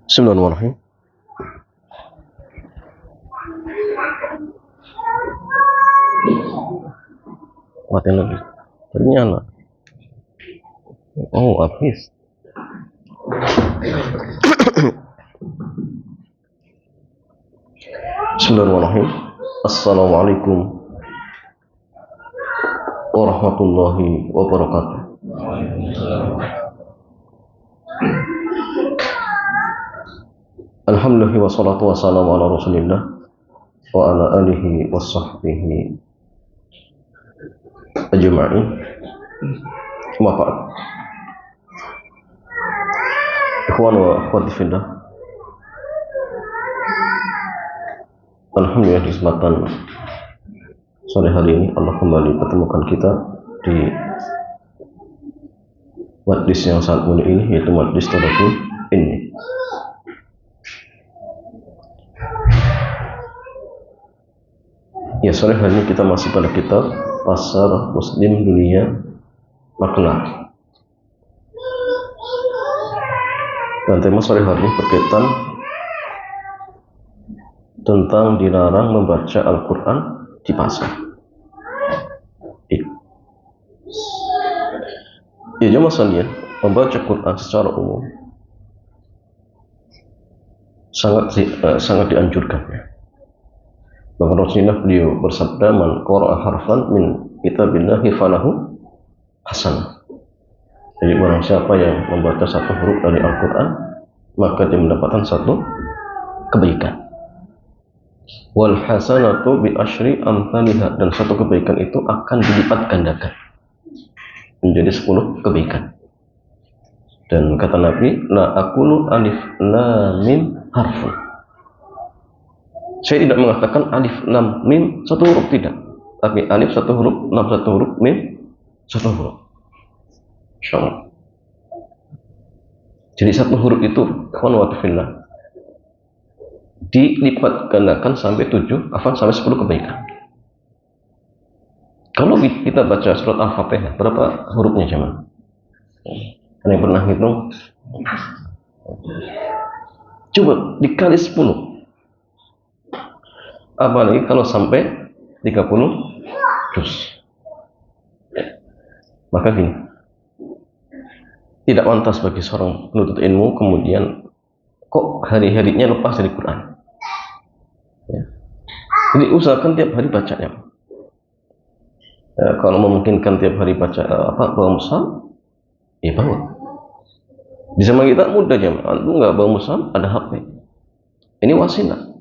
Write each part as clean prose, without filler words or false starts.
Bismillahirrahmanirrahim. Matiin lagi. Tadi nyala. Oh, habis. Bismillahirrahmanirrahim. Assalamualaikum warahmatullahi wabarakatuh. Alhamdulillah wassalatu wassalamu ala rasulillah wa ala alihi wa sahbihi ajma'in. Amma ba'd. Ikhwan wa akhwati fillah, alhamdulillah di kesempatan sore hari ini Allah kembali pertemukan kita di majlis yang sangat mulia ini, yaitu majlis Tadabbur ini. Ya, sore hari ini kita masih pada kitab Pasar Muslim Dunia Makna. Dan tema sore hari ini berkaitan tentang dilarang membaca Al-Quran di pasar. Ya, jemaah sekalian, membaca Quran secara umum sangat dianjurkan. Bahkan Rasulullah beliau bersabda, "Man qara'a harfan min kitabillahi falahu hasanah." Jadi barang siapa yang membaca satu huruf dari Al-Quran, maka dia mendapatkan satu kebaikan. Wal hasanatu bi asyri amsalihha, dan satu kebaikan itu akan dilipat gandakan menjadi 10 kebaikan. Dan kata Nabi, la aqulu alif lam mim harfun. Saya tidak mengatakan alif lam mim satu huruf, tidak, tapi alif satu huruf, lam satu huruf, mim satu huruf. Insyaallah. Jadi satu huruf itu ikhwan wa fillah dilipat gandakan sampai 10 kebaikan. Kalau kita baca surat Al-Fatihah, berapa hurufnya cuman? Ada yang pernah hitung? Coba dikali 10. Apalagi kalau sampai 30 juz. Maka gini, tidak pantas bagi seorang penuntut ilmu kemudian kok hari-harinya lepas dari Quran. Ya. Jadi usahakan tiap hari bacanya. Kalau memungkinkan tiap hari baca bawa mushaf, ya bawa. Di zaman kita mudah aja, antum nggak bawa mushaf, ada HP. Ini wasilah.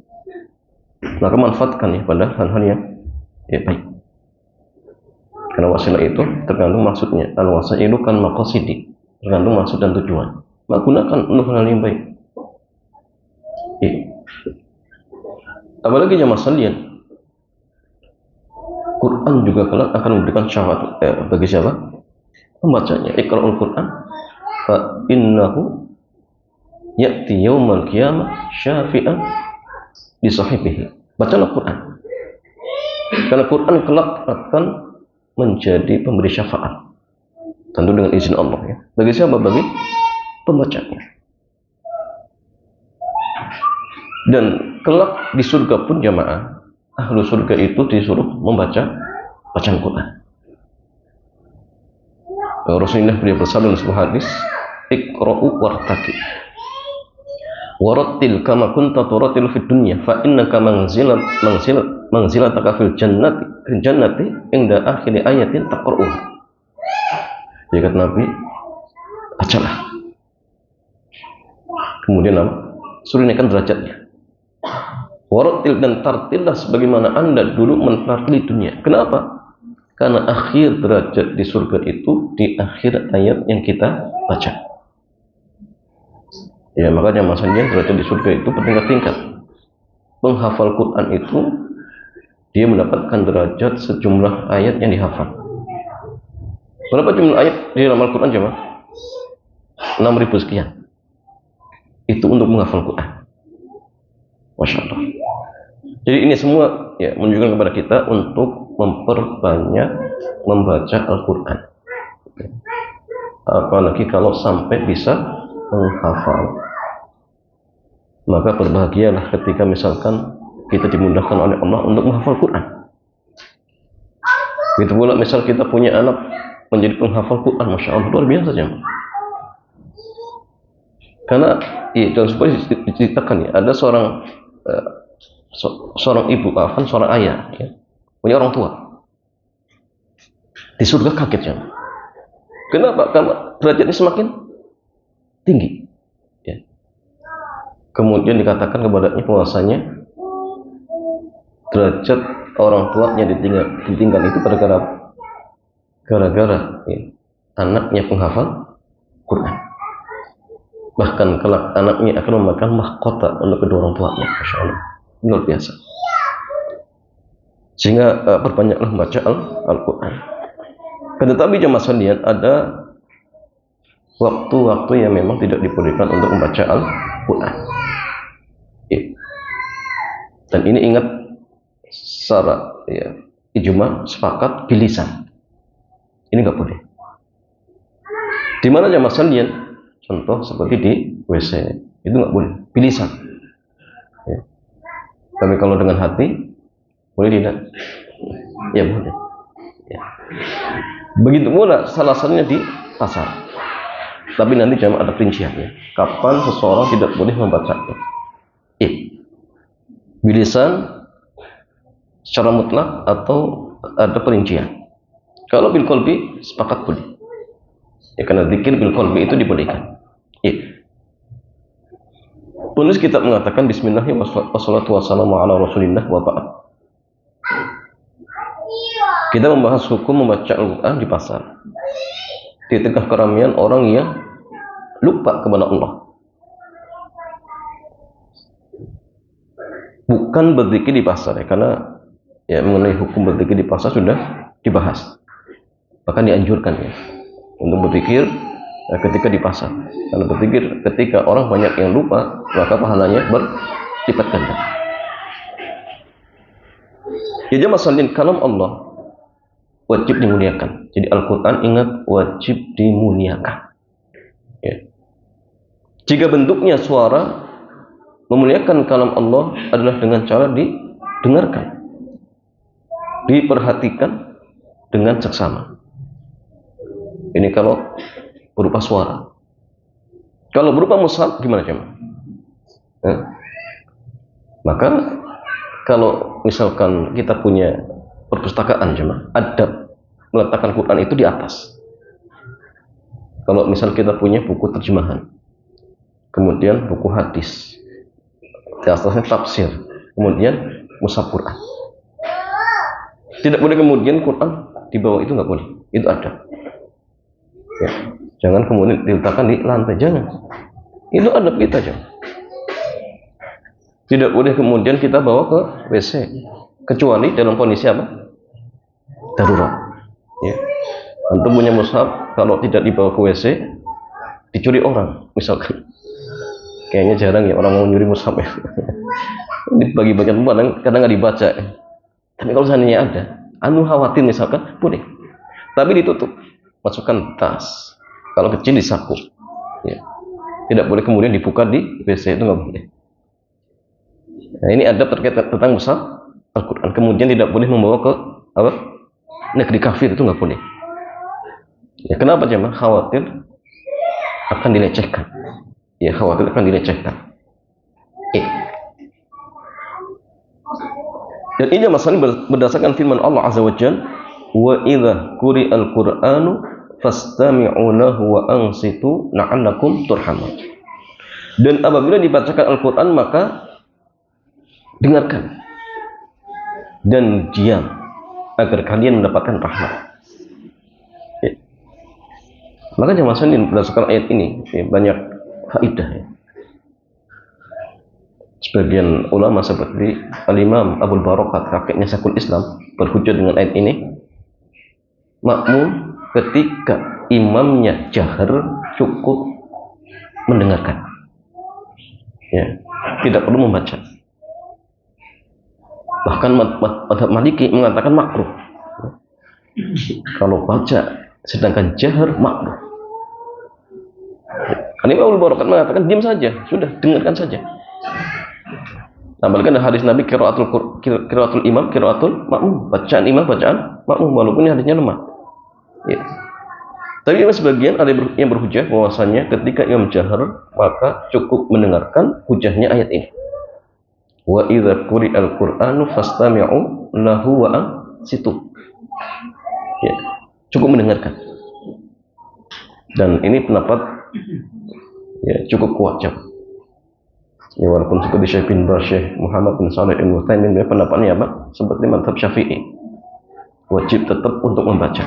Maka manfaatkan ya pada hal-hal yang baik. Karena wasilah itu tergantung maksudnya. Al-wasailu kan maqasidi, tergantung maksud dan tujuan. Maka gunakan untuk hal yang baik. Apalagi jamaah sekalian, Quran juga kelak akan memberikan syafaat bagi siapa? Pembacanya. Iqra'ul Quran fa innahu ya'ti yaumal qiyamah syafi'an di sahibihi. Bacalah Quran, karena Quran kelak akan menjadi pemberi syafaat, tentu dengan izin Allah ya. Bagi siapa? Bagi pembacanya. Dan kelak di surga pun jamaah, ahlu surga itu disuruh membaca bacaan Quran. Rasulullah beliau bersabda dalam sebuah hadis, "Iqra'u wartaqi warattil kama kunta turattil fid dunya fa innaka manzilataka fil jannati inda akhir ayatin taqra'uha." Jadi kata Nabi, bacalah, kemudian suruh naikkan derajatnya. Warattil, dan tartillah sebagaimana Anda dulu mentartili dunia. Kenapa? Karena akhir derajat di surga itu di akhir ayat yang kita baca. Ya, makanya masanya derajat di surga itu bertingkat-tingkat. Penghafal Quran itu dia mendapatkan derajat sejumlah ayat yang dihafal. Berapa jumlah ayat di dalam Al-Quran jemaah? 6.000 sekian. Itu untuk menghafal Quran. Masya Allah. Jadi ini semua ya menunjukkan kepada kita untuk memperbanyak membaca Al-Quran. Apalagi kalau sampai bisa menghafal. Maka berbahagialah ketika misalkan kita dimudahkan oleh Allah untuk menghafal Quran. Begitu pula misal kita punya anak menjadi penghafal Quran, masya Allah, luar biasa ya. Karena dalam sebuah diceritakan ya, ada seorang ibu, seorang ayah ya, punya orang tua di surga, kaget ya. Kenapa? Karena derajatnya semakin tinggi ya. Kemudian dikatakan kepadanya bahwasanya derajat orang tuanya ditinggal itu gara-gara ya, anaknya penghafal Quran. Bahkan kelak anaknya akan memakan mahkota untuk kedua orang tuanya, masya Allah, luar biasa. Sehingga perbanyaklah membaca Al-Quran. Tetapi jemaah sekalian, ada waktu-waktu yang memang tidak dibolehkan untuk membaca Al-Quran. Dan ini ingat secara ya, ijma sepakat bilisan. Ini nggak boleh. Di mana jemaah sekalian? Contoh seperti di WC, itu nggak boleh bilisan. Ya. Tapi kalau dengan hati, boleh tidak? Ya boleh. Ya. Begitu pula salah satunya di pasar. Tapi nanti jemaah ada perinciannya. Kapan seseorang tidak boleh membacanya? Bilisan secara mutlak atau ada perincian. Kalau bil qalbi sepakat boleh. Ya, karena zikir bil qalbi itu dibolehkan. Penulis kitab mengatakan bismillahirrahmanirrahim wassalatu wassalamu ala rasulillah wa ba'd. Kita membahas hukum membaca Al-Quran di pasar. Di tengah keramaian orang yang lupa kepada Allah. Bukan berzikir di pasar ya, karena ya mengenai hukum berzikir di pasar sudah dibahas. Bahkan dianjurkan ya untuk berzikir ketika di pasar. Karena berzikir ketika orang banyak yang lupa, maka pahalanya berlipat ganda. Ya jemaah sekalian, kalam Allah wajib dimuliakan. Jadi Al-Quran ingat wajib dimuliakan. Ya. Jika bentuknya suara, memuliakan kalam Allah adalah dengan cara didengarkan, diperhatikan dengan seksama. Ini kalau berupa suara. Kalau berupa mushaf gimana jemaah? Maka kalau misalkan kita punya perpustakaan jemaah, adab meletakkan Quran itu di atas. Kalau misal kita punya buku terjemahan, kemudian buku hadis, di atasnya tafsir, kemudian mushaf Quran. Tidak boleh kemudian Quran di bawah, itu nggak boleh. Itu adab. Ya. Jangan kemudian diletakkan di lantai, jangan. Itu adab kita jangan. Tidak boleh kemudian kita bawa ke WC, kecuali dalam kondisi apa? Darurat. Ya. Antum punya mushaf, kalau tidak dibawa ke WC, dicuri orang, misalkan. Kayaknya jarang ya orang mau nyuri mushaf ya. Dibagi-bagian kadang nggak dibaca. Tapi kalau seandainya ada, khawatir misalkan, boleh. Tapi ditutup, masukkan tas. Kalau kecil di saku. Ya. Tidak boleh kemudian dibuka di WC, itu nggak boleh. Nah, ini ada terkait tentang mushaf Al-Quran. Kemudian tidak boleh membawa ke apa? Negeri kafir, itu nggak boleh. Ya, kenapa jemaah? Khawatir akan dilecehkan. Ya, khawatir akan dilecehkan. Dan ini masalah berdasarkan firman Allah Azza wa Jalla, wa idza quri'al Qur'anu fastami'u lahu wa ansitu la'allakum turhamun. Dan apabila dibacakan Al-Quran maka dengarkan dan diam agar kalian mendapatkan rahmat. Ya. Maka jemaah sekalian, berdasarkan ayat ini ya, banyak faidah ya. Sebagian ulama seperti Al-Imam Abu Barokat, kakeknya Syekhul Islam, berhujjah dengan ayat ini. Makmum ketika imamnya jahar cukup mendengarkan. Ya, tidak perlu membaca. Bahkan madhab Maliki mengatakan makruh. Kalau baca sedangkan jahar makruh. Al-Imam Abu Barokat mengatakan diam saja, sudah dengarkan saja. Tambahkan hadis Nabi qiraatul imam qiraatul makmum, bacaan imam bacaan makmum, walaupun hadisnya lemah. Ya. Tapi sebagian ada yang berhujah bahwasanya ketika imam jahar maka cukup mendengarkan, hujahnya ayat ini. Wa idza quri'al Qur'anu fastami'u lahu wa ansitu. Ya, cukup mendengarkan. Dan ini pendapat ya cukup kuat ya. Ya, walaupun seperti Syekh bin Baz, Syekh Muhammad bin Shalih Al-Utsaimin, pendapatnya apa? Seperti mazhab Syafi'i, wajib tetap untuk membaca.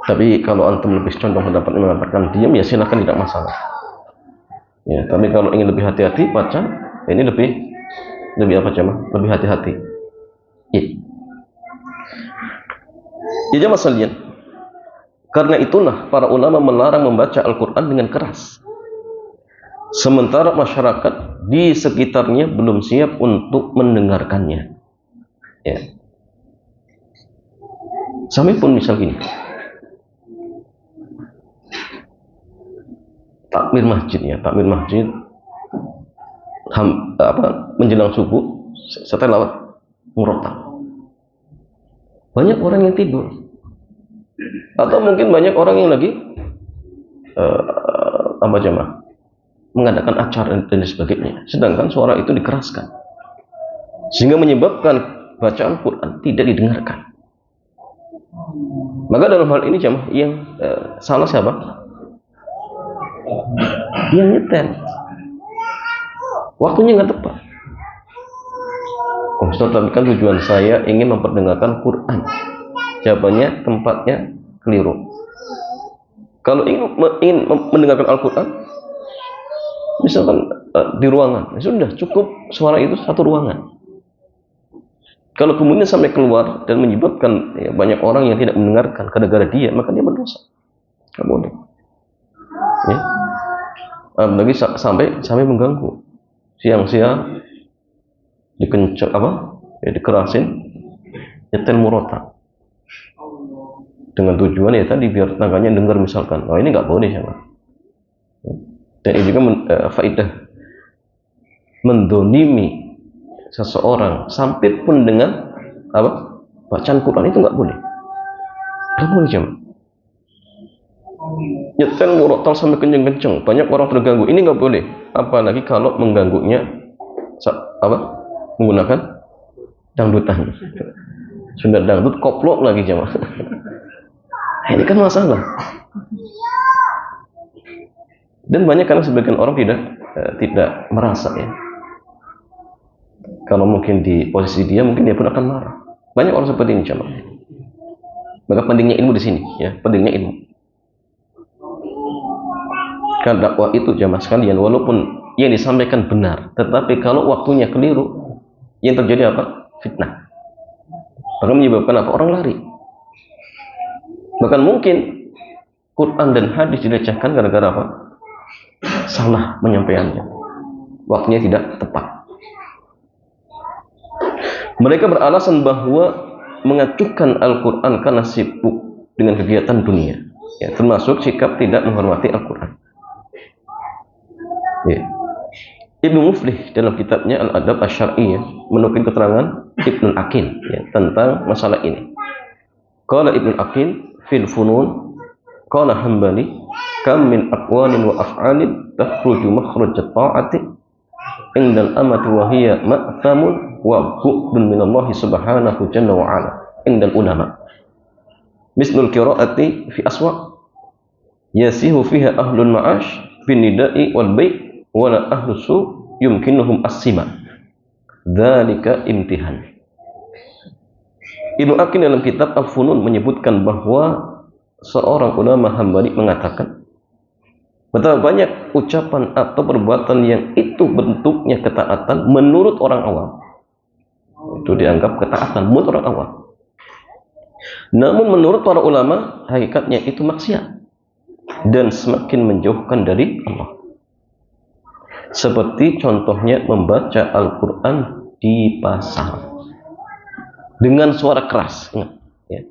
Tapi kalau antum lebih condong pendapat yang mengatakan diam, ya silakan, tidak masalah. Ya, tapi kalau ingin lebih hati-hati baca, ini lebih apa jemaah? Lebih hati-hati. Ya jemaah sekalian, karena itulah para ulama melarang membaca Al-Quran dengan keras. Sementara masyarakat di sekitarnya belum siap untuk mendengarkannya. Ya. Sampai pun misal gini, takmir masjid menjelang subuh setelah lawat murotal, banyak orang yang tidur, atau mungkin banyak orang yang lagi mengadakan acara dan sebagainya, sedangkan suara itu dikeraskan sehingga menyebabkan bacaan Quran tidak didengarkan. Maka dalam hal ini jemaah yang salah siapa? Yang nyetel, waktunya nggak tepat. Ustaz, tapi kan tujuan saya ingin memperdengarkan Quran. Jawabannya, tempatnya keliru. Kalau ingin mendengarkan Al-Quran, misalkan di ruangan, ya sudah cukup suara itu satu ruangan. Kalau kemudian sampai keluar dan menyebabkan ya, banyak orang yang tidak mendengarkan gara-gara dia, maka dia berdosa. Tidak boleh. Ya. Lagi sampai mengganggu. Siang-siang dikerasin, nyetel murotal. Dengan tujuan ya tadi biar tangganya dengar misalkan. Oh, ini nggak boleh ya, Pak. Dan ini juga faedah mendolimi seseorang sampai pun dengan bacaan Quran itu nggak boleh. Nggak boleh jemaah. Nyetel murotal sampai kenceng-kenceng, banyak orang terganggu. Ini nggak boleh. Apalagi kalau mengganggunya menggunakan dangdutan. Sudah dangdut koplok lagi jemaah. Ini kan masalah. Dan banyak karena sebagian orang tidak merasa ya. Kalau mungkin di posisi dia, mungkin dia pun akan marah. Banyak orang seperti ini jemaah. Maka pentingnya ilmu di sini ya, pentingnya ilmu. Karena dakwah itu jemaah sekalian, walaupun yang disampaikan benar, tetapi kalau waktunya keliru, yang terjadi apa? Fitnah. Bahkan menyebabkan apa? Orang lari. Bahkan mungkin Quran dan hadis dilecehkan gara-gara apa? Salah penyampaiannya. Waktunya tidak tepat. Mereka beralasan bahwa mengacuhkan Al-Quran karena sibuk dengan kegiatan dunia. Ya, termasuk sikap tidak menghormati Al-Quran. Ya. Ibnu Muflih dalam kitabnya Al-Adab Asy-Syar'iyyah menukil keterangan Ibnu Aqil ya, tentang masalah ini. Qala Ibnu Aqil fil funun qala Hambali kam min aqwalin wa af'alin takhruju makhrajat ta'ati indal amati wa hiya ma'thamun wa bu'dun min Allah subhanahu jalla wa ala indal ulama mislul qira'ati fi aswaq yasihu fiha ahlul ma'ash bin nida'i wal bai' wala ahlus su yumkinuhum as-sima dzalika imtihan. Ibnu Aqil dalam kitab Al-Funun menyebutkan bahwa seorang ulama Hambali mengatakan betapa banyak ucapan atau perbuatan yang itu bentuknya ketaatan menurut orang awam. Itu dianggap ketaatan menurut orang awam. Namun menurut para ulama hakikatnya itu maksiat dan semakin menjauhkan dari Allah. Seperti contohnya membaca Al-Quran di pasar dengan suara keras. Ya.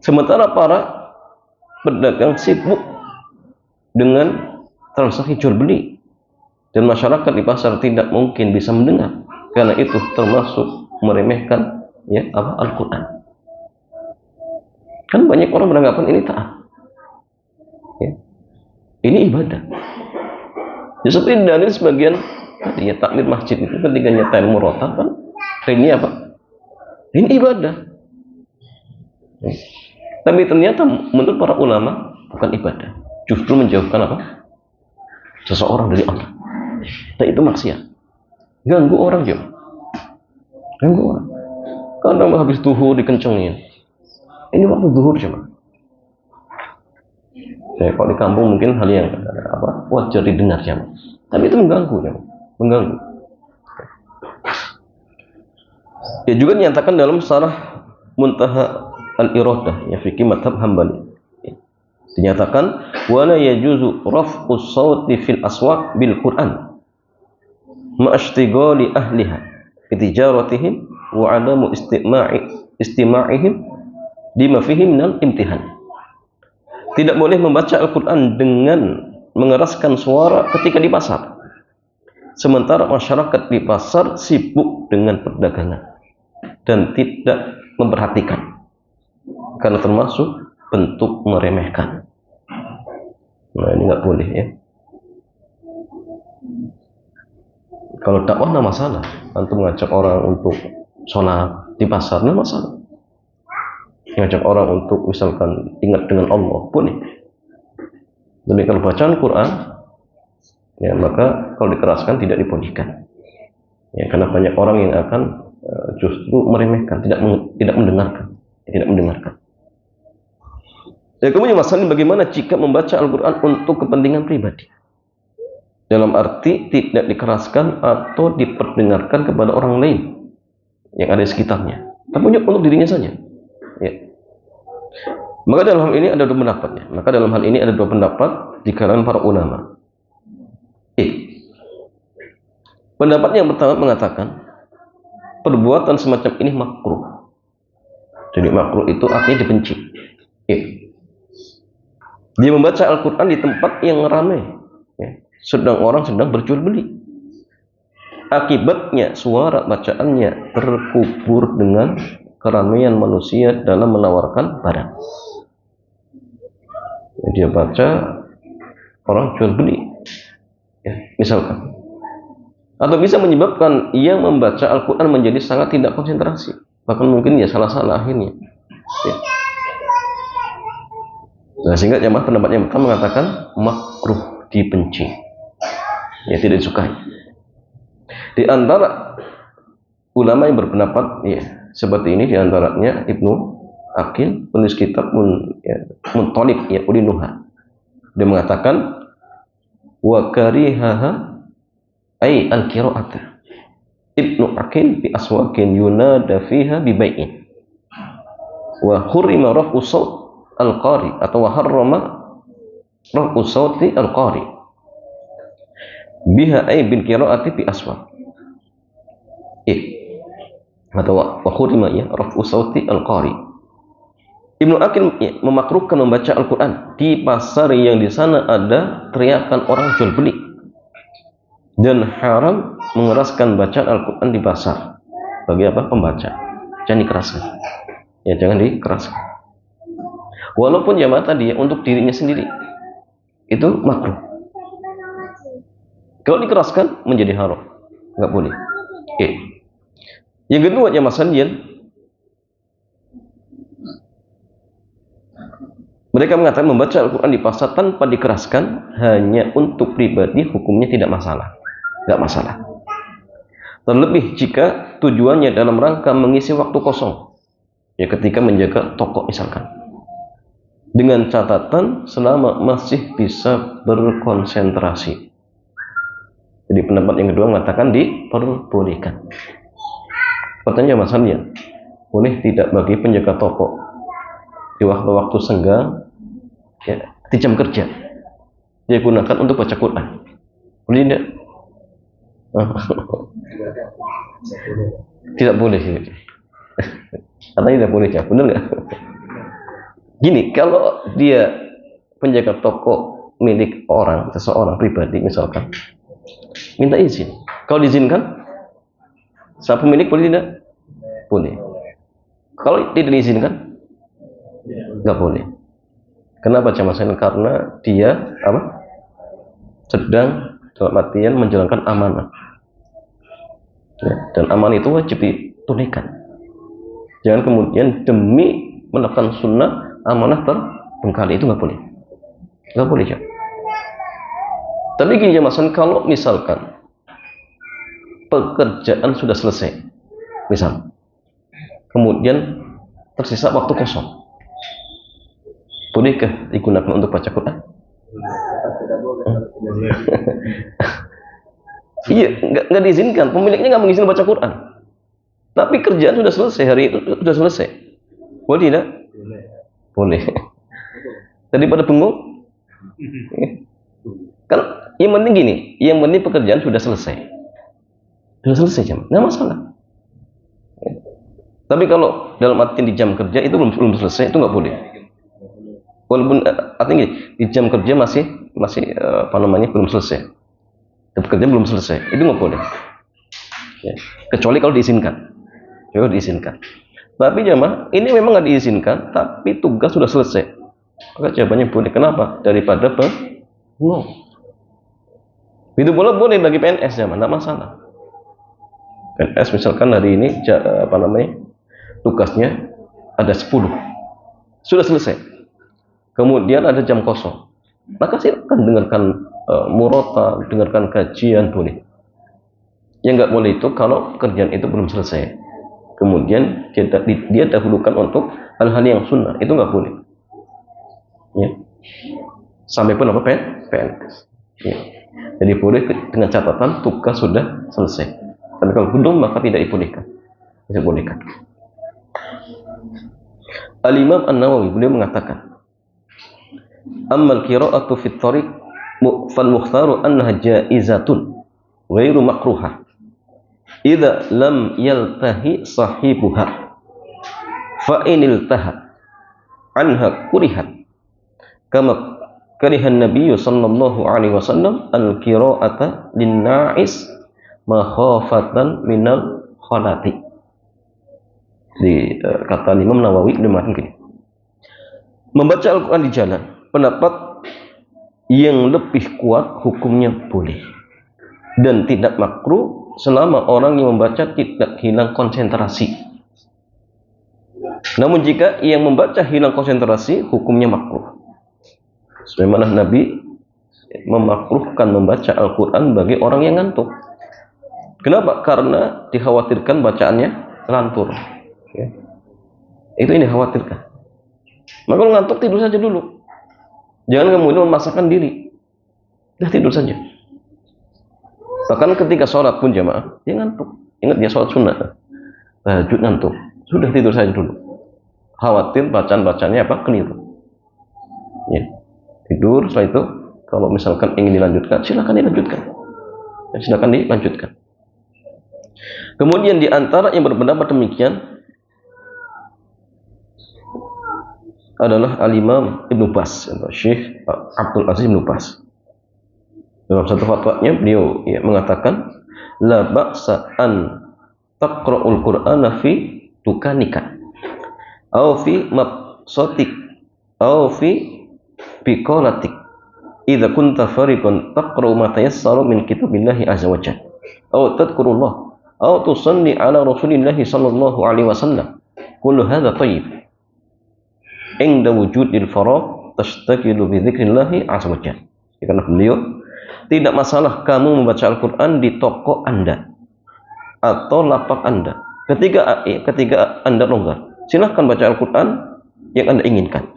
Sementara para pedagang sibuk dengan transaksi jual beli, dan masyarakat di pasar tidak mungkin bisa mendengar, karena itu termasuk meremehkan Al-Quran. Kan banyak orang beranggapan ini taat, ya. Ini ibadah. Ya, seperti dari sebagian tadi takmir masjid itu ketika nyetel murotal kan, ini apa? Ini ibadah. Ya. Tapi ternyata menurut para ulama bukan ibadah, justru menjauhkan apa? Seseorang dari Allah. Dan itu maksiat. Ganggu orang juga. Ganggu orang. Kadang habis duhur dikencengin. Ini waktu duhur cuma. Ya, kalau di kampung mungkin hal yang wajar didengar ya. Tapi itu mengganggu ya. Mengganggu. Ya juga dinyatakan dalam Syarah Muntaha Al-Iradah ya fikih mazhab Hambali. Dinyatakan wala yajuzu raf'us sauti fil aswaq bil Qur'an ma'ashtighali ahliha bitijaratihim wa adamu istima'ihim bima fihi minal imtihan. Tidak boleh membaca Al-Qur'an dengan mengeraskan suara ketika di pasar, sementara masyarakat di pasar sibuk dengan perdagangan dan tidak memperhatikan, karena termasuk bentuk meremehkan. Nah, ini nggak boleh ya. Kalau dakwah nggak masalah, antum mengajak orang untuk sholat di pasar nggak masalah. Mengajak orang untuk misalkan ingat dengan Allah boleh. Jadi kalau bacaan Quran, ya maka kalau dikeraskan tidak dibolehkan. Ya, karena banyak orang yang akan justru meremehkan, tidak mendengarkan, tidak mendengarkan. Ya, kemudian masalahnya bagaimana jika membaca Al-Quran untuk kepentingan pribadi, dalam arti tidak dikeraskan atau diperdengarkan kepada orang lain yang ada di sekitarnya, tapi untuk dirinya saja. Ya. Maka dalam hal ini ada dua pendapat di kalangan para ulama. Pendapat yang pertama mengatakan perbuatan semacam ini makruh. Jadi makruh itu artinya dibenci. Dia membaca Al-Quran di tempat yang ramai, ya, sedang orang sedang berjual beli. Akibatnya suara bacaannya terkubur dengan keramaian manusia dalam menawarkan barang. Ya, dia baca orang jual beli, ya, misalkan. Atau bisa menyebabkan ia membaca Al-Quran menjadi sangat tidak konsentrasi, bahkan mungkin ya salah-salah akhirnya. Ya. Nah, sehingga jamaah pendapat yang pertama mengatakan makruh, dibenci, ya, tidak disukai. Di antara ulama yang berpendapat ya seperti ini diantaranya Ibnu Aqil, penulis kitab Muntalib ya Ulinuha. Dia mengatakan wa karihaha ay al-qira'ata Ibnu Aqil bi aswaqin yunada fiha bi bai'in wa hurrima raf'u saut al-qari atau wa harrama raf'u sauti al-qari biha ay bil qira'ati bi aswaq atau wa hurrima ya raf'u sauti al-qari. Ibnu Aqil ya, memakruhkan membaca Al-Quran di pasar yang di sana ada teriakan orang jual beli, dan haram mengeraskan bacaan Al-Quran di pasar bagi apa? Pembaca. Jangan dikeraskan. Ya, jangan dikeraskan. Walaupun jamaah tadi ya, untuk dirinya sendiri itu makruh. Kalau dikeraskan menjadi haram, nggak boleh. Yang kedua jamaah sekalian, mereka mengatakan membaca Al-Quran di pasar tanpa dikeraskan hanya untuk pribadi hukumnya tidak masalah, nggak masalah. Terlebih jika tujuannya dalam rangka mengisi waktu kosong, ya ketika menjaga toko misalkan, dengan catatan selama masih bisa berkonsentrasi. Jadi pendapat yang kedua mengatakan diperbolehkan. Pertanyaan masalahnya, boleh tidak bagi penjaga toko di waktu-waktu senggang, ya, di jam kerja dia gunakan untuk baca Quran? Boleh tidak? Tidak boleh sih. Katanya tidak boleh ya, benar nggak? Gini, kalau dia penjaga toko milik orang, seseorang pribadi misalkan, Minta izin. Kalau diizinkan, sang pemilik boleh tidak? Boleh. Kalau tidak diizinkan, nggak boleh. Kenapa jamaah sekalian? Karena dia apa? Sedang dalam artian menjalankan amanah. Ya, dan amanah itu wajib ditunaikan. Jangan kemudian demi melakukan sunnah amanah terbengkalai, itu nggak boleh. Nggak boleh ya. Tapi gini jamaah sekalian, kalau misalkan pekerjaan sudah selesai, misal, kemudian tersisa waktu kosong, bolehkah digunakan untuk baca Quran? Iya, nggak diizinkan. Pemiliknya nggak mengizinkan baca Quran. Tapi kerjaan sudah selesai, hari itu sudah selesai. Boleh tidak? Boleh. Daripada bengong, kan yang penting gini, yang penting pekerjaan sudah selesai. Sudah selesai jam, nggak masalah. Tapi kalau dalam arti di jam kerja itu belum selesai, itu nggak boleh. Walaupun artinya di jam kerja masih belum selesai, pekerjaan belum selesai, itu nggak boleh. Ya. Kecuali kalau diizinkan, Tapi jamaah ini memang nggak diizinkan, tapi tugas sudah selesai. Maka jawabannya boleh. Kenapa? Daripada bengong. Itu boleh bagi PNS jamaah, nggak masalah. PNS misalkan hari ini tugasnya ada 10, sudah selesai. Kemudian ada jam kosong, maka silakan dengarkan murota, dengarkan kajian, boleh. Yang nggak boleh itu kalau kerjaan itu belum selesai, kemudian dia dahulukan untuk hal-hal yang sunnah, itu nggak boleh. Ya. Sampai pun apa PNS. Ya. Jadi boleh dengan catatan tugas sudah selesai. Tapi kalau belum maka tidak dibolehkan. Al-Imam An-Nawawi beliau mengatakan, ammal qira'atu fit thariq fal mukhtaru annaha jaizatun ghairu makruhah idza lam yaltahi sahibuha fa in iltaha anha kurihat kama karihan Nabi sallallahu alaihi wasallam al qira'ata lin na'is makhafatan minal khalati. Di kata Imam Nawawi demikian gini, membaca Al-Quran di jalan, pendapat yang lebih kuat hukumnya boleh dan tidak makruh selama orang yang membaca tidak hilang konsentrasi. Namun jika yang membaca hilang konsentrasi, hukumnya makruh. Sebagaimana Nabi memakruhkan membaca Al-Quran bagi orang yang ngantuk. Kenapa? Karena dikhawatirkan bacaannya lantur. Ya. Itu ini dikhawatirkan. Maka kalau ngantuk tidur saja dulu. Jangan kemudian memaksakan diri. Dah tidur saja. Bahkan ketika sholat pun jamaah, dia ngantuk. Ingat dia sholat sunnah. Tahajud ngantuk. Sudah tidur saja dulu. Khawatir bacaan-bacaannya keliru. Ya. Tidur, setelah itu kalau misalkan ingin dilanjutkan, silakan dilanjutkan. Kemudian di antara yang berpendapat demikian adalah Al-Imam Ibnu Baz, Syekh Abdul Aziz Ibnu Baz. Dalam satu fatwanya beliau mengatakan, la ba'sa an taqra'ul Qur'ana fi tukanika aw fi mabsatik aw fi biqalatik idza kunta fariqan taqra'u ma tayassaru min kitabillahi azza wa jalla aw tadhkurullah aw tusalli ala rasulillahi sallallahu alaihi wasallam. Kullu hadza thayyib inda wujudil faragh tashtaqilu bi dzikrillahi azza wa jalla. Karena beliau, tidak masalah kamu membaca Al-Quran di toko Anda atau lapak Anda. Ketika Anda longgar, silahkan baca Al-Quran yang Anda inginkan,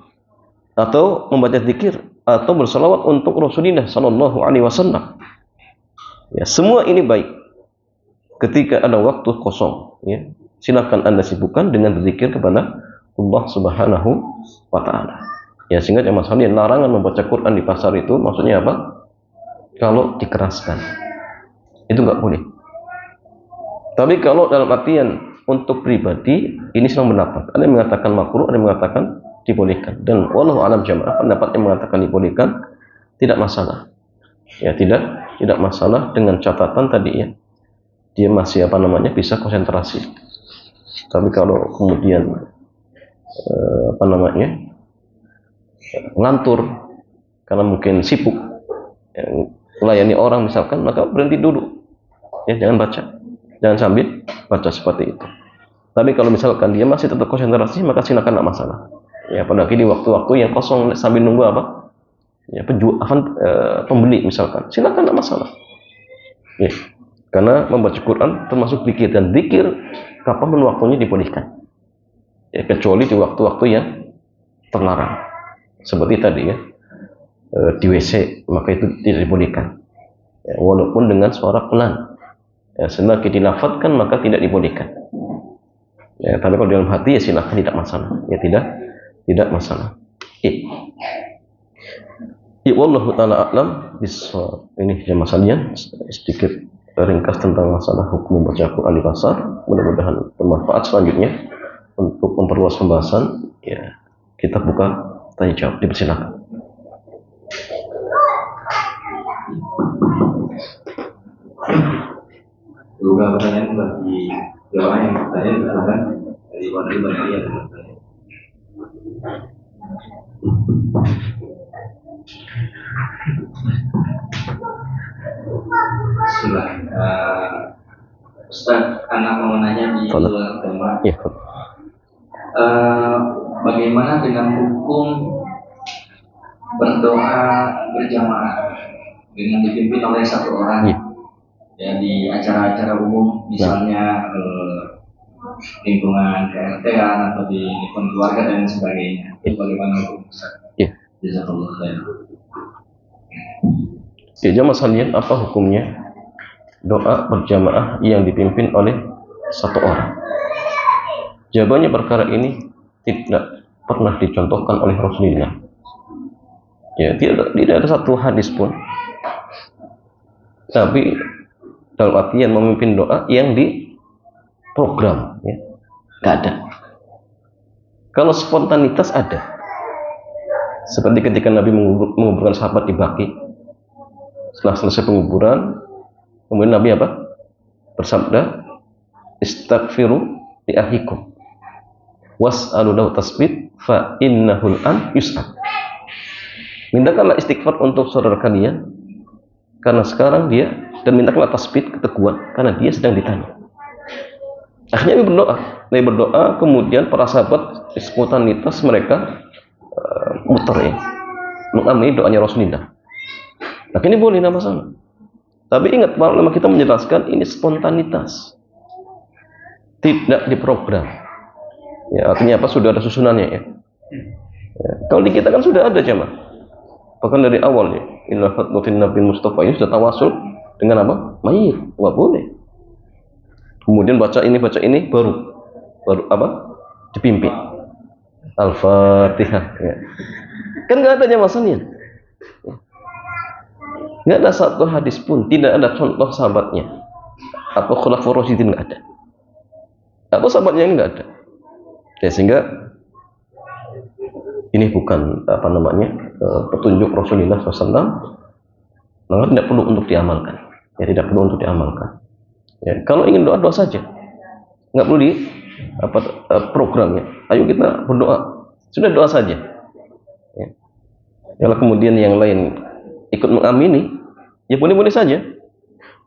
atau membaca zikir, atau bersalawat untuk Rasulullah sallallahu alaihi wasallam. Ya, semua ini baik. Ketika ada waktu kosong, ya, silahkan Anda sibukkan dengan berzikir kepada Allah Subhanahu wa Ta'ala. Ya, sehingga masalah larangan membaca Quran di pasar itu maksudnya apa? Kalau dikeraskan, itu nggak boleh. Tapi kalau dalam artian untuk pribadi, ini sedang pendapat. Ada yang mengatakan makruh, ada yang mengatakan dibolehkan. Dan wallahu a'lam jamaah, pendapat yang mengatakan dibolehkan tidak masalah. Ya, tidak tidak masalah, dengan catatan tadi ya, dia masih bisa konsentrasi. Tapi kalau kemudian ngantur karena mungkin sibuk melayani orang misalkan, maka berhenti dulu ya, jangan sambil baca seperti itu. Tapi kalau misalkan dia masih tetap konsentrasi, maka silakan, tidak masalah ya, apalagi di waktu-waktu yang kosong sambil nunggu ya, pembeli misalkan, silakan, tidak masalah ya. Karena membaca Quran termasuk zikir, dan zikir kapanpun waktunya dibolehkan ya, kecuali di waktu-waktu yang terlarang seperti tadi ya, di WC, maka itu tidak dibolehkan ya, walaupun dengan suara pelan ya, selagi dilafadzkan maka tidak dibolehkan ya. Tapi kalau dalam hati ya silakan, tidak masalah ya, tidak masalah ya. Wallahu ta'ala a'lam bissawab. Ini jemaah sekalian sedikit ringkas tentang masalah hukum membaca Quran di pasar. Mudah-mudahan bermanfaat. Selanjutnya untuk memperluas pembahasan ya, kita buka tanya jawab, dipersilakan. Juga pertanyaan bagi jamaah yang bertanya, silakan dari Wadil Bani yang bertanya. Ustaz, anak mau nanya di luar tema. Ya. Bagaimana dengan hukum berdoa berjamaah dengan dipimpin oleh satu orang ya, di acara-acara umum, misalnya lingkungan KRT-an atau di lingkungan keluarga dan sebagainya. Itu bagaimana hukum Ustaz? Jazakallah khair. Ya, jamaah sekalian, apa hukumnya doa berjamaah yang dipimpin oleh satu orang? Jawabannya, perkara ini tidak pernah dicontohkan oleh Rasulullah. Ya, tidak ada satu hadis pun. Tapi dalam artian memimpin doa yang diprogram, ya, tidak ada. Kalau spontanitas ada, seperti ketika Nabi menguburkan sahabat di Baqi. Setelah selesai penguburan, kemudian Nabi bersabda, istaghfiru li akhikum was'alu lahu tasbih fa innahul an yus'al. Mintakanlah istighfar untuk saudara kalian karena sekarang dia, dan mintakanlah tasbih, keteguhan, karena dia sedang ditanya. Akhirnya Nabi berdoa, kemudian para sahabat spontanitas mereka muter ya, mengamini doanya Rasulullah. Nah, ini boleh, tidak masalah. Tapi ingat, para ulama kita menjelaskan ini spontanitas, tidak diprogram. Ya, artinya sudah ada susunannya ya. Kalau di kita kan sudah ada jamaah. Bahkan dari awal ya, inna fatwatin Nabi Mustafa ini sudah tawasul dengan mayit, nggak boleh. Kemudian baca ini baru dipimpin Al-Fatihah ya. Kan nggak ada jamaahnya. Nggak ada satu hadis pun, tidak ada contoh sahabatnya atau khulafaur rasyidin, nggak ada. Atau sahabatnya ini nggak ada. Ya, sehingga ini bukan petunjuk Rasulullah SAW, maka tidak perlu untuk diamalkan. Ya, tidak perlu untuk diamalkan. Ya, kalau ingin doa saja, nggak perlu programnya. Ayo kita berdoa, sudah doa saja. Ya. Kalau kemudian yang lain ikut mengamini, ya boleh-boleh saja.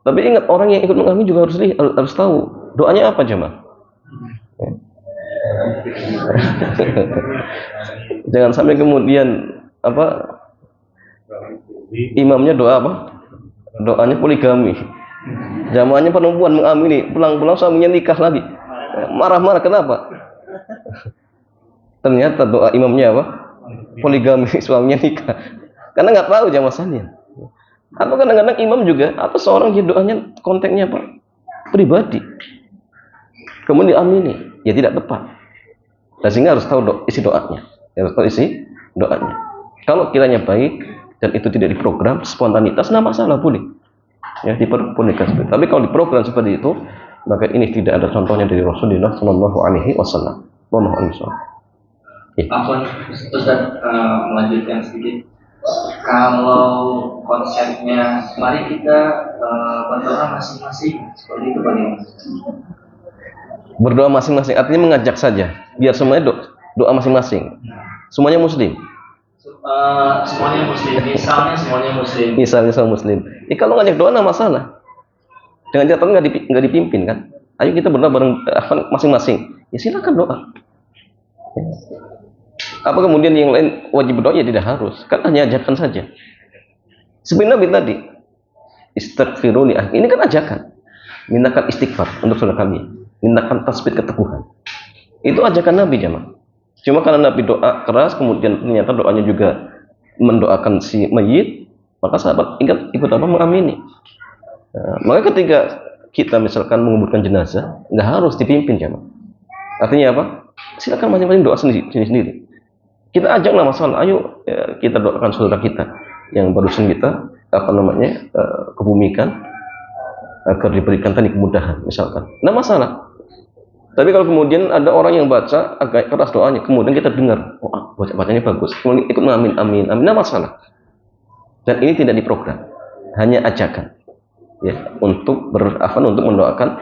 Tapi ingat, orang yang ikut mengamini juga harus tahu doanya apa jemaah. Ya. Jangan sampai kemudian imamnya doa doanya poligami, jamaahnya perempuan mengamini, pulang-pulang suaminya nikah lagi, marah-marah. Kenapa? Ternyata doa imamnya poligami, suaminya nikah. Karena nggak tahu jamaah sekalian. Atau kadang-kadang imam juga atau seorang dia doanya konteksnya pribadi, kemudian diamini, ya tidak tepat. Nah, sehingga harus tahu isi doanya. Kalau kiranya baik dan itu tidak diprogram, spontanitas, nggak masalah, boleh. Ya, diperbolehkan. Tapi kalau diprogram seperti itu, maka ini tidak ada contohnya dari Rasulullah Shallallahu Alaihi Wasallam. Ustaz, melanjutkan sedikit. Kalau konsepnya mari kita berdoa masing-masing, seperti itu bagaimana? Berdoa masing-masing artinya mengajak saja, biar semuanya doa masing-masing. Semuanya muslim. Semuanya muslim. Misalnya semuanya muslim. Misalnya sama muslim. Kalau ngajak doa nggak masalah. Dengan catatan nggak dipimpin kan. Ayo kita berdoa bareng masing-masing. Ya silakan doa. Apa kemudian yang lain wajib berdoa? Ya tidak harus. Kan hanya ajakan saja. Sebenarnya Nabi tadi istighfiru li akhi. Ini kan ajakan. Mintakan istighfar untuk saudara kalian. Mintakan tasbih keteguhan. Itu ajakan Nabi jemaah. Cuma karena Nabi doa keras, kemudian ternyata doanya juga mendoakan si mayit, maka sahabat ikut apa mengamini. Nah, maka ketika kita misalkan menguburkan jenazah, nggak harus dipimpin jemaah. Artinya apa? Silakan masing-masing doa sendiri. Kita ajaklah masalah, ayo ya, kita doakan saudara kita yang barusan kita kebumikan agar diberikan tadi kemudahan misalkan. Nah masalah. Tapi kalau kemudian ada orang yang baca agak keras doanya, kemudian kita dengar, oh bacanya bagus, kemudian ikut amin, nah masalah. Dan ini tidak diprogram, hanya ajakan, ya, untuk mendoakan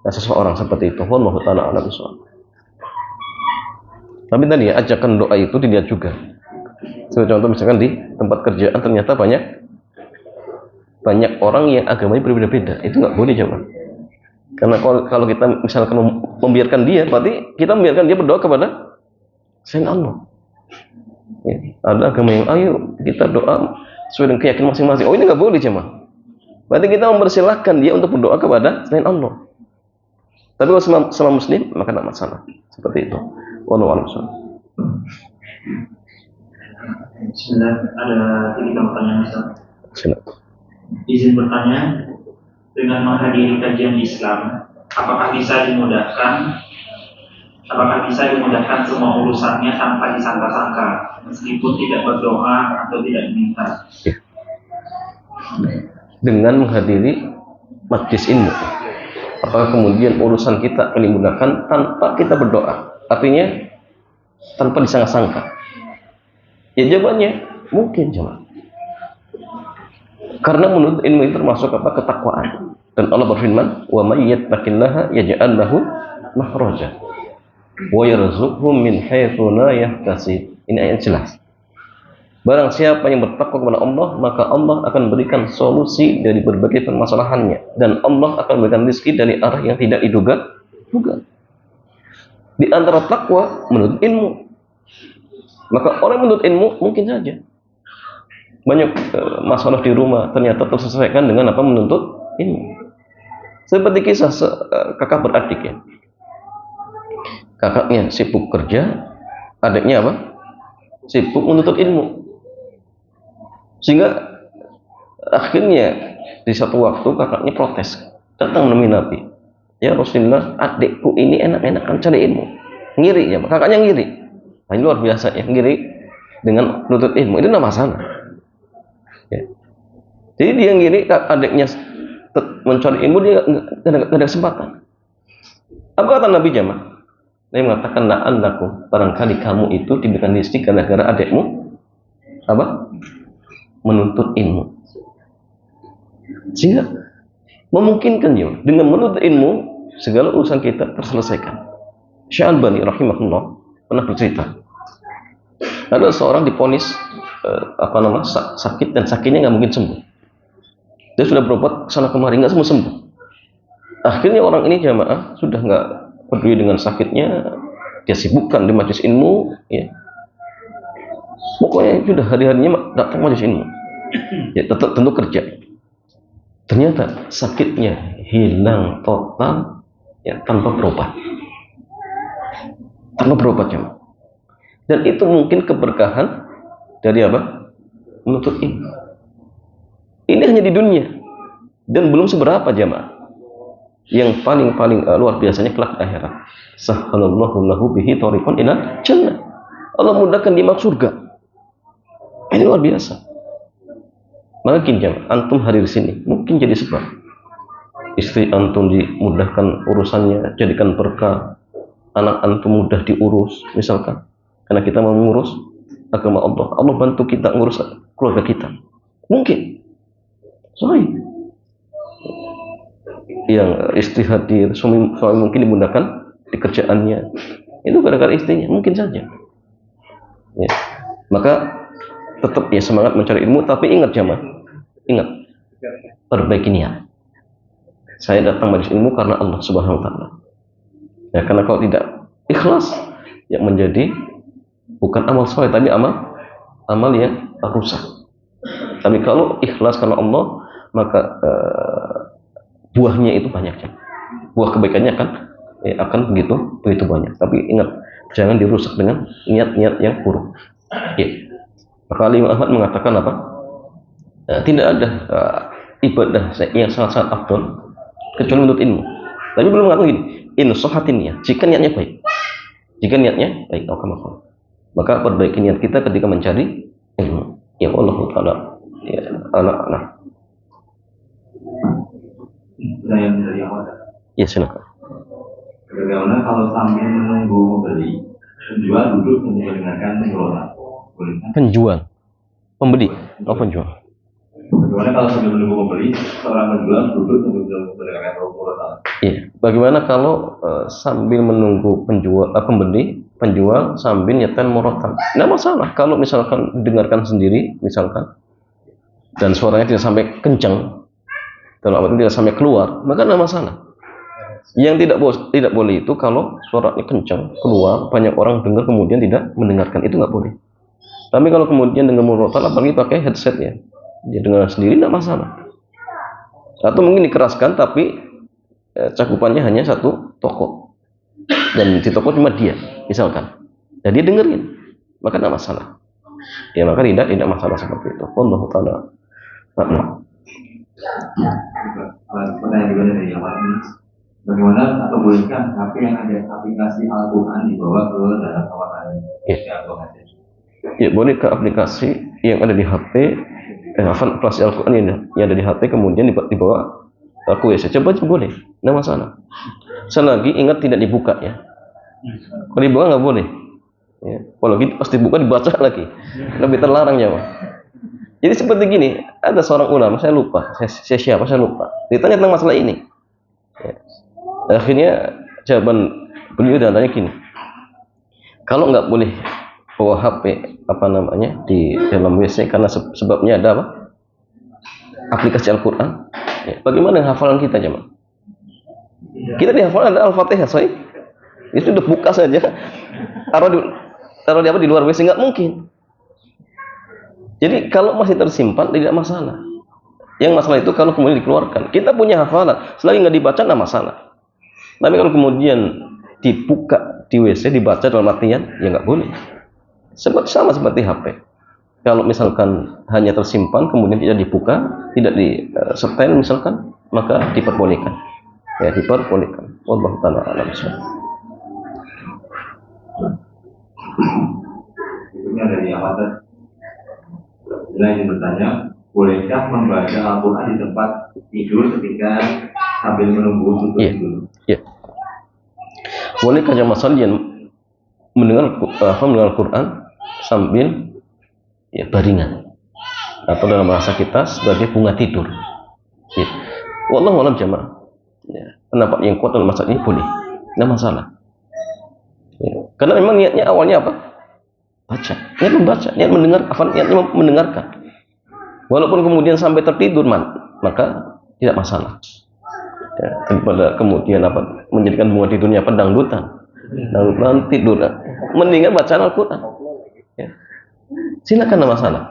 seseorang seperti itu. Wallahu ta'ala a'lam bishawab. Tapi tadi ya, ajakan doa itu dilihat juga. Sebagai contoh misalkan di tempat kerjaan ternyata banyak orang yang agamanya berbeda-beda, itu nggak boleh jemaah. Karena kalau kita misalkan membiarkan dia, berarti kita membiarkan dia berdoa kepada selain Allah. Ya, ada agama yang ayo kita doa sesuai dengan keyakinan masing-masing. Oh ini nggak boleh jemaah. Berarti kita mempersilahkan dia untuk berdoa kepada selain Allah. Tapi kalau sama muslim maka tidak masalah. Seperti itu. Wallahu a'lam. Bismillah, ada 3 pertanyaan Ustaz. Silakan. Izin bertanya, dengan menghadiri kajian Islam, apakah bisa dimudahkan semua urusannya tanpa disangka-sangka, meskipun tidak berdoa atau tidak diminta? Dengan menghadiri majlis ilmu, apakah kemudian urusan kita akan dimudahkan tanpa kita berdoa? Artinya tanpa disangka-sangka. Ya jawabannya mungkin jemaah. Karena menurut ilmu itu termasuk ketakwaan. Dan Allah berfirman, "Wa may yattaqillaha yaj'al lahu makhraja wa yarzuqhu min haitsu la yahtasib." Ini ayat jelas. Barang siapa yang bertakwa kepada Allah, maka Allah akan berikan solusi dari berbagai permasalahannya, dan Allah akan berikan rezeki dari arah yang tidak diduga. Di antara takwa menurut ilmu. Maka orang menuntut ilmu mungkin saja banyak masalah di rumah ternyata terselesaikan dengan menuntut ilmu. Seperti kisah kakak beradik ya. Kakaknya sibuk kerja, adiknya sibuk menuntut ilmu. Sehingga akhirnya di satu waktu kakaknya protes, datang menemui Nabi. Ya Rasulullah, adikku ini enak-enakan cari ilmu. Ngiri ya, kakaknya ngiri. Nah, ini luar biasa ya, ngiri dengan menuntut ilmu. Itu tidak masalah. Ya. Jadi dia ngiri adiknya mencari ilmu, dia nggak ada kesempatan. Apa kata Nabi jamaah? Nabi mengatakan la'allakum, barangkali kamu itu diberikan rezeki gara-gara adikmu menuntut ilmu. Sehingga memungkinkan ya dengan menuntut ilmu segala urusan kita terselesaikan. Syalbani rahimahullah pernah bercerita. Ada seorang diponis sakit dan sakitnya nggak mungkin sembuh. Dia sudah berobat sana kemari nggak sembuh. Akhirnya orang ini jamaah sudah nggak peduli dengan sakitnya, dia sibukkan di majelis ilmu, ya. Pokoknya sudah hari-harinya datang majelis ilmu. Ya tetap tentu kerja. Ternyata sakitnya hilang total, ya tanpa berobat jamaah. Dan itu mungkin keberkahan dari menuntut ilmu. Ini hanya di dunia dan belum seberapa jamaah. Yang paling luar biasanya kelak di akhirat. Sahhalallahu lahu bihi thariqan ila jannah. Allah mudahkan dia masuk surga. Ini luar biasa. Mungkin jamaah antum hadir di sini mungkin jadi sebab istri antum dimudahkan urusannya, jadikan berkah. Anak antum mudah diurus misalkan. Karena kita mau mengurus agama Allah, Allah bantu kita ngurus keluarga kita. Mungkin. Sahih. Yang istri hadir, suami mungkin dimudahkan di kerjaannya. Itu gara-gara istrinya, mungkin saja. Ya. Maka tetap ya semangat mencari ilmu, tapi ingat jamaah, ingat, perbaiki niat. Saya datang majelis ilmu karena Allah Subhanahu wa taala. Ya, karena kalau tidak ikhlas, yang menjadi bukan amal soleh, tapi amal yang rusak. Tapi kalau ikhlas karena Allah, maka buahnya itu banyak. Buah kebaikannya akan begitu banyak. Tapi ingat, jangan dirusak dengan niat-niat yang buruk. Ya. Maka Imam Ahmad mengatakan apa? Tidak ada ibadah yang sangat-sangat afdal kecuali menuntut ilmu. Tapi belum mengatakan gini, in sohatin niat, jika niatnya baik. Jika niatnya baik, maka perbaiki niat kita ketika mencari ilmu. Ya Allah taala, ya anak-anak. Pertanyaan dari awal. Ya silakan. Bagaimana kalau sambil menunggu membeli, penjual duduk mendengarkan penjualan? Penjual, pembeli, penjual. Bagaimana kalau sambil menunggu membeli, seorang penjual duduk mendengarkan penjualan? Iya. Bagaimana kalau sambil menunggu penjual sambil nyetel murotal? Tidak masalah. Kalau misalkan didengarkan sendiri, misalkan, dan suaranya tidak sampai kencang, kalau tidak sampai keluar, maka tidak masalah. Yang tidak boleh itu kalau suaranya kencang keluar, banyak orang dengar kemudian tidak mendengarkan, itu nggak boleh. Tapi kalau kemudian dengar murotal, apalagi pakai headset ya, dia dengar sendiri tidak masalah. Atau mungkin dikeraskan tapi cakupannya hanya satu toko, dan di toko cuma dia, misalkan, dan dia dengerin, maka tidak masalah. Ya maka tidak masalah seperti itu. Allah taala. Pertanyaan juga dari yang lain. Bagaimana atau bolehkah HP yang ada aplikasi Al-Quran dibawa ke dalam kamar mandi? Ya, boleh ke aplikasi yang ada di HP, aplikasi Al-Quran yang ada di HP kemudian dibawa ke WC. Coba boleh, tidak masalah. Selagi ingat tidak dibuka ya. Kalau dibuka nggak boleh. Ya. Kalau gitu pasti dibuka dibaca lagi, lebih terlarang ya, Pak. Jadi seperti gini, ada seorang ulama, saya lupa, saya siapa saya lupa. Ditanya tentang masalah ini. Ya. Akhirnya jawaban beliau datanya gini, kalau nggak boleh bawa HP di dalam WC karena sebabnya ada apa? Aplikasi Al-Quran. Ya, bagaimana dengan hafalan kita jemaah? Kita di hafalan ada Al-Fatihah, sahih. Itu udah buka saja. Taruh di luar WC nggak mungkin. Jadi kalau masih tersimpan tidak masalah. Yang masalah itu kalau kemudian dikeluarkan. Kita punya hafalan, selagi nggak dibaca nggak masalah. Tapi kalau kemudian dibuka di WC, dibaca dalam artian, ya nggak boleh. Sama seperti HP. Kalau misalkan hanya tersimpan, kemudian tidak dibuka, tidak di-setel misalkan, maka diperbolehkan. Ya, diperbolehkan. Wallahu ta'ala a'lam. Berikutnya dari Ahmad. Bila ingin bertanya, bolehkah membaca Al-Quran di tempat tidur ketika sambil menunggu tutup tidur? Iya. Bolehkah jamaah sekalian mendengar Al-Quran sambil baringan, atau dalam bahasa kita sebagai bunga tidur? Ya. Wallahu a'lam jamaah. Ya. Pendapat yang kuat dalam masalah ini boleh, tidak masalah. Ya. Karena memang niatnya awalnya apa? Baca, niat membaca, niat mendengar, niatnya mendengarkan. Walaupun kemudian sampai tertidur, maka tidak masalah. Ya, daripada kemudian menjadikan bunga tidurnya dangdutan tidur, mendingan bacaan Al-Quran. Ya. Silakan, tidak masalah.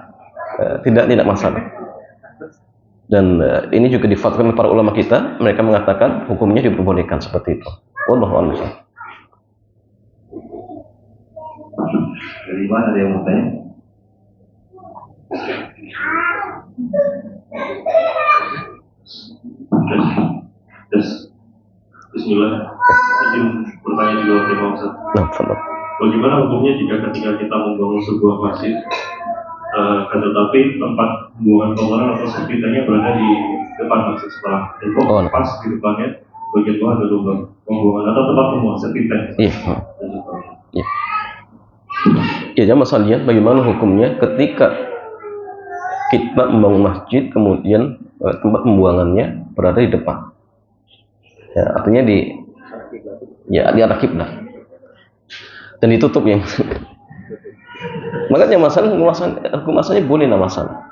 Tidak masalah. Dan ini juga difatwakan oleh para ulama kita, mereka mengatakan hukumnya diperbolehkan seperti itu. Wallahu a'lam. Dari mana ada yang mau tanya? Bismillah. Izin bertanya juga oleh Pak Ustaz. Bagaimana hukumnya jika ketika kita membangun sebuah masjid, tetapi tempat pembuangan kotoran atau sepitanya berada di depan masjid setelah tembok, pas di depannya bagian bawah ada pembuangan atau tempat pembuangan sepitanya? Iya. Ya, jamaah sekalian, bagaimana hukumnya ketika kita membangun masjid kemudian tempat pembuangannya berada di depan? Ya, artinya di arah kiblat dan ditutup yang makanya masalahnya boleh nama masalah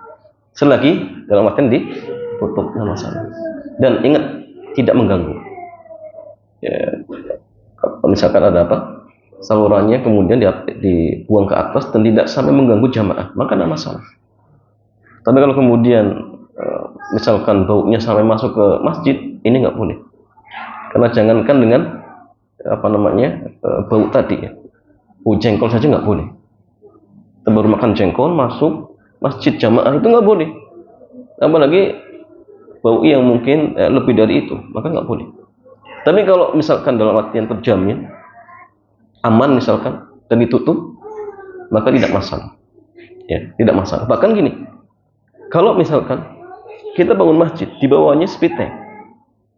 selagi dalam artian ditutup nama masalah dan ingat tidak mengganggu. Ya, misalkan ada salurannya kemudian dibuang ke atas dan tidak sampai mengganggu jamaah, maka tidak masalah. Tapi kalau kemudian misalkan baunya sampai masuk ke masjid, ini nggak boleh. Karena jangankan dengan bau tadi ya, bau jengkol saja nggak boleh. Kita baru makan jengkol masuk masjid jamaah itu nggak boleh. Apalagi bau yang mungkin lebih dari itu, maka nggak boleh. Tapi kalau misalkan dalam artian terjamin aman misalkan dan ditutup, maka tidak masalah. Ya, tidak masalah. Bahkan gini, kalau misalkan kita bangun masjid di bawahnya speed tank,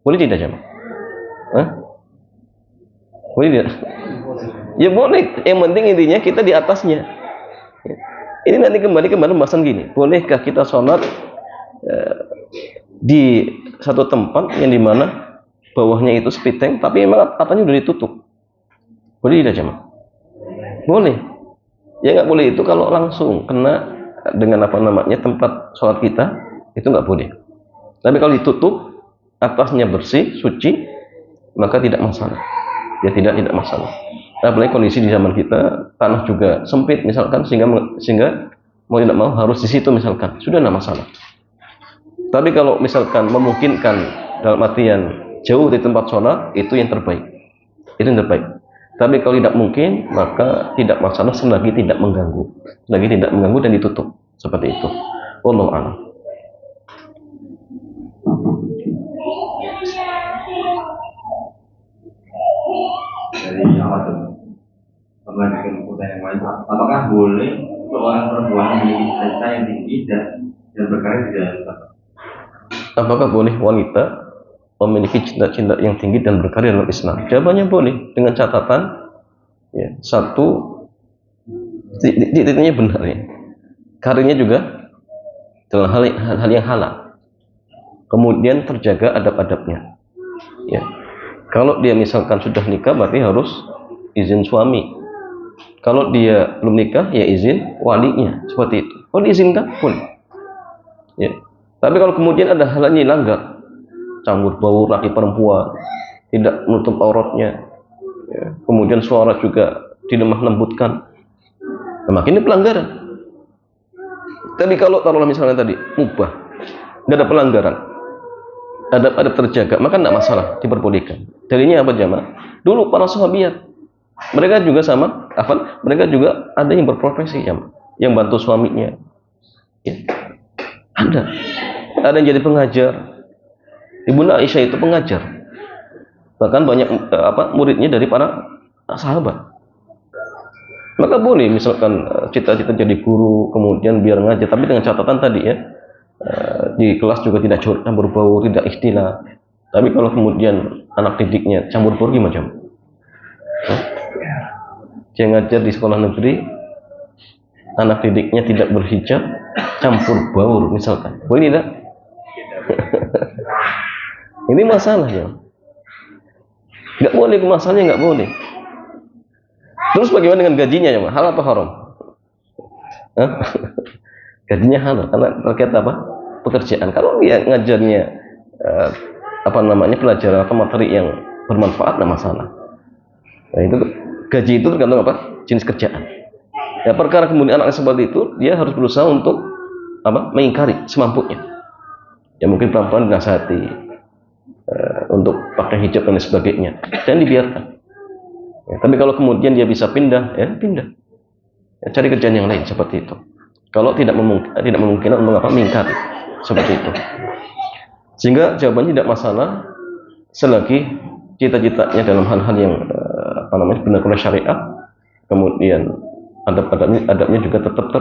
boleh tidak jamaah? Boleh tidak? Ya boleh. Yang penting intinya kita di atasnya. Ini nanti kembali ke pembahasan gini. Bolehkah kita sholat di satu tempat yang dimana bawahnya itu speed tank, tapi memang atasnya udah ditutup? Boleh tidak jemaah? Boleh. Ya nggak boleh itu kalau langsung kena dengan tempat sholat kita, itu nggak boleh. Tapi kalau ditutup, atasnya bersih, suci, maka tidak masalah. Ya tidak masalah. Apalagi kondisi di zaman kita tanah juga sempit misalkan sehingga mau tidak mau harus di situ misalkan, sudah tidak masalah. Tapi kalau misalkan memungkinkan dalam artian jauh dari tempat sholat, itu yang terbaik. Itu yang terbaik. Tapi kalau tidak mungkin, maka tidak masalah selagi tidak mengganggu. Selagi tidak mengganggu dan ditutup seperti itu. Wallahu a'lam. Dari awal tuh memlanjutkan pertanyaan yang lain, apakah boleh seorang perempuan memiliki cita yang tinggi dan berkarir di dalam? Apakah boleh wanita memiliki cita-cita yang tinggi dan berkarir dalam Islam? Jawabannya boleh, dengan catatan ya, satu, titiknya benar ya, karirnya juga dalam hal yang halal, kemudian terjaga adab-adabnya ya. Kalau dia misalkan sudah nikah, berarti harus izin suami. Kalau dia belum nikah, ya izin walinya, seperti itu. Kalau diizinkan pun ya. Tapi kalau kemudian ada hal yang dilanggar, campur baur laki perempuan, tidak menutup auratnya ya, kemudian suara juga dilemah lembutkan, nah, ini pelanggaran. Tapi kalau taruhlah misalnya tadi mubah, nggak ada pelanggaran, ada terjaga, maka tidak masalah, diperbolehkan. Dalilnya apa jamaah? Dulu para sahabat mereka juga sama, mereka juga ada yang berprofesi yang bantu suaminya ya. Ada yang jadi pengajar. Ibunda Aisyah itu pengajar, bahkan banyak muridnya dari para sahabat. Maka boleh misalkan cita-cita jadi guru kemudian biar ngajar, tapi dengan catatan tadi ya, di kelas juga tidak campur baur, tidak ikhtilat. Tapi kalau kemudian anak didiknya campur baur, gimana? Dia ngajar di sekolah negeri, anak didiknya tidak berhijab, campur baur misalkan, boleh tidak? Ini masalah ya. Nggak boleh, masalahnya nggak boleh. Terus bagaimana dengan gajinya ya, halal atau haram? Gajinya halal karena terkait pekerjaan. Kalau dia ngajarnya pelajaran atau materi yang bermanfaat, nggak masalah. Nah, itu gaji itu tergantung jenis kerjaan. Ya, perkara kemudian anak seperti itu, dia harus berusaha untuk mengingkari semampunya. Ya mungkin pelan-pelan dinasihati untuk pakai hijab dan sebagainya, dan dibiarkan. Ya, tapi kalau kemudian dia bisa pindah, ya pindah. Ya, cari kerjaan yang lain seperti itu. Kalau tidak memungkinkan untuk mengingkari seperti itu. Sehingga jawabannya tidak masalah selagi cita-citanya dalam hal-hal yang benar-benar syariat, kemudian adabnya juga tetap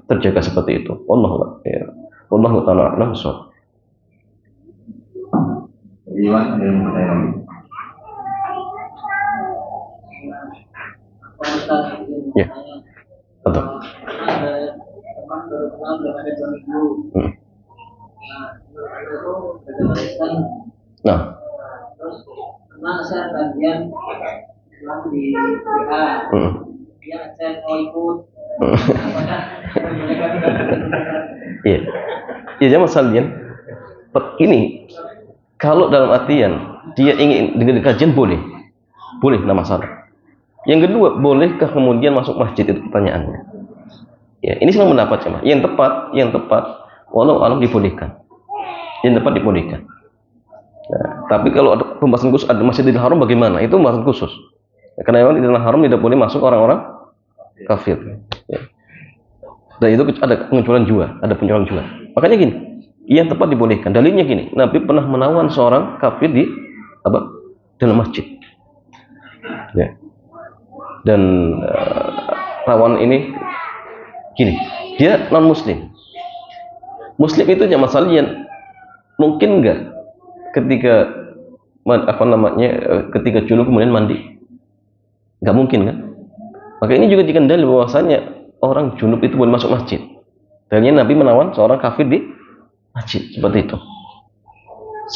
terjaga seperti itu. Wallahu ta'ala a'lam bishawab. Ya. Betul. Ada teman baru kenal belum ada 2 minggu. Nah, Terus pernah saya bagian Islam di WA. Dia ngechat mau ikut. iya, iya jamaah sekalian. Ini kalau dalam artian dia ingin dengan kajian boleh, nggak masalah. Yang kedua, bolehkah kemudian masuk masjid, itu pertanyaannya. Ya, ini semua pendapat jemaah. Yang tepat, walau alam dibolehkan. Yang tepat dibolehkan. Nah, tapi kalau ada pembahasan khusus ada Masjidil Haram bagaimana? Itu pembahasan khusus. Ya, karena memang di dalam haram tidak boleh masuk orang-orang kafir. Ya. Dan itu ada pengecualian juga, Makanya gini, yang tepat dibolehkan. Dalilnya gini, Nabi pernah menawan seorang kafir di dalam masjid. Ya. Dan lawan ini gini, dia non muslim. Muslim itu aja masalahnya, mungkin enggak ketika ketika junub kemudian mandi, nggak mungkin kan? Maka ini juga dikendali bahwasanya orang junub itu boleh masuk masjid. Dalilnya Nabi menawan seorang kafir di masjid seperti itu.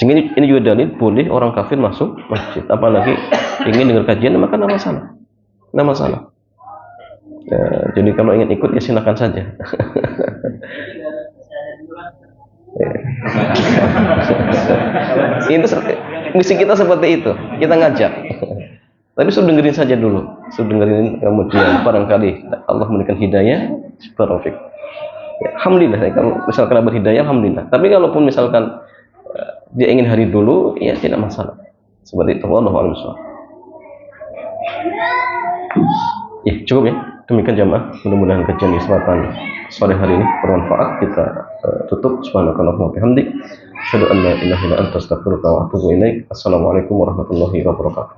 Sehingga ini juga dalil boleh orang kafir masuk masjid. Apalagi ingin dengar kajian, maka nggak masalah. Ya, jadi kalau ingin ikut ya silakan saja. Itu misi kita seperti itu, kita ngajak. Tapi sudah dengerin saja dulu, kemudian barangkali Allah memberikan hidayah, barokah. Ya, alhamdulillah, kalau misalkan dapat hidayah, alhamdulillah. Tapi kalaupun misalkan dia ingin hari dulu, ya tidak masalah. Seperti itu, wallahu a'lam bishawab. Ya, cukup ya. Demikian jamaah, mudah-mudahan kajian di kesempatan sore hari ini bermanfaat. Kita tutup. Subhanakallahumma wa bihamdik, asyhadu an la ilaha illa anta, astaghfiruka wa atubu ilaik. Assalamualaikum warahmatullahi wabarakatuh.